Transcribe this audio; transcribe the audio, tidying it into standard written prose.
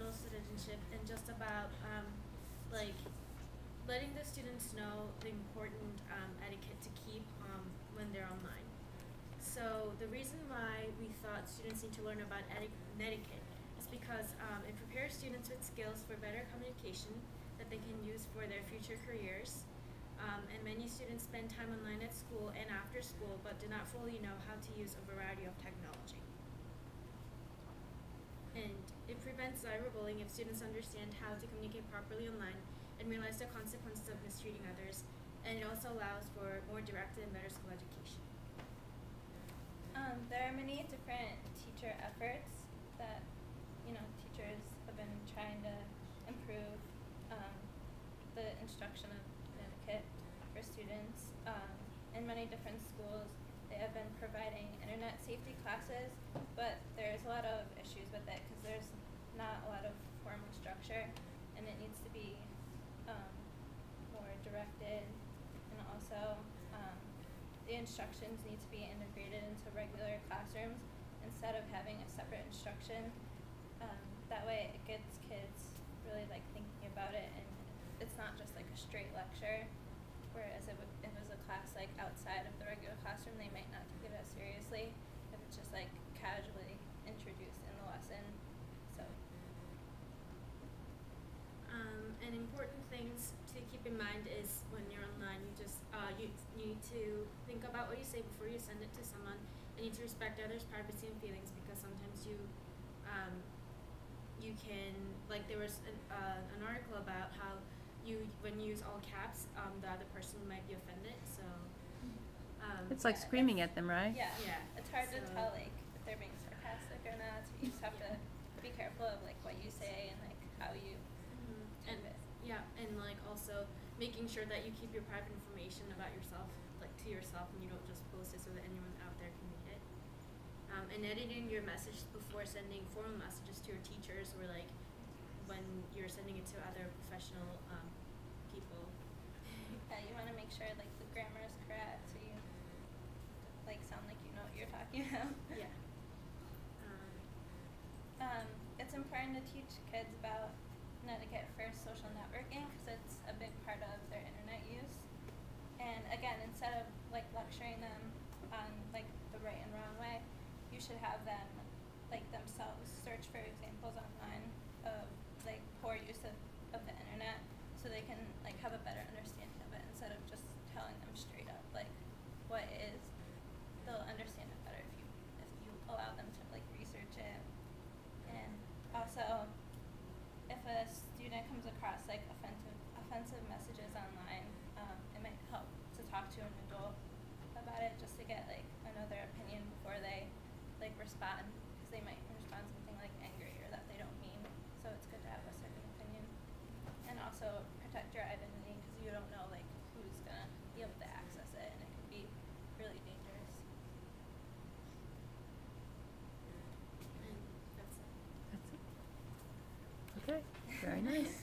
digital citizenship and just about like letting the students know the important etiquette to keep when they're online. So the reason why we thought students need to learn about etiquette is because it prepares students with skills for better communication that they can use for their future careers. And many students spend time online at school and after school but do not fully know how to use a variety of technology. And it prevents cyberbullying if students understand how to communicate properly online and realize the consequences of mistreating others. And it also allows for more direct and better school education. There are many different teacher efforts that teachers have been trying to improve the instruction of etiquette for students. In many different schools, they have been providing internet safety classes, but there's a lot of issues with it because there's not a lot of formal structure, and it needs to be more directed, and also the instructions need to be integrated into regular classrooms instead of having a separate instruction. That way it gets kids really thinking about it, and it's not just like a straight lecture, whereas if it was a class outside of the regular classroom, they might not take it as seriously if it's just casually introduced in the lesson. So And important things to keep in mind is when you're online, you need to think about what you say before you send it to someone. You need to respect others' privacy and feelings, because sometimes you can, there was an article about how when you use all caps, the other person might be offended. So it's like screaming at them, right? Yeah, it's hard to tell if they're being sarcastic or not. So you just have to be careful of what you say and how you type it. Yeah, and also making sure that you keep your private information about yourself to yourself, and you don't just post it so that anyone out there can read it. And editing your message before sending formal messages to your teachers, or when you're sending it to other professional people. Yeah, you want to make sure the grammar is correct, so you sound like you know what you're talking about. Yeah. It's important to teach kids about etiquette for social networking because it's a big part of their internet use. And again, instead of lecturing them on the right and wrong way, you should have them themselves search for examples online of poor use of the internet, so they can have a better understanding of it instead of just telling them straight up what it is. They'll understand it better if you allow them to research it. And also, if a student comes across offensive messages online, it might help to talk to an adult about it, just to get another opinion before they respond, because they might respond something angry or that they don't mean. So it's good to have a second opinion, and also protect your identity, because you don't know who's gonna be able to access it, and it can be really dangerous. And that's it. That's it. Okay, very nice.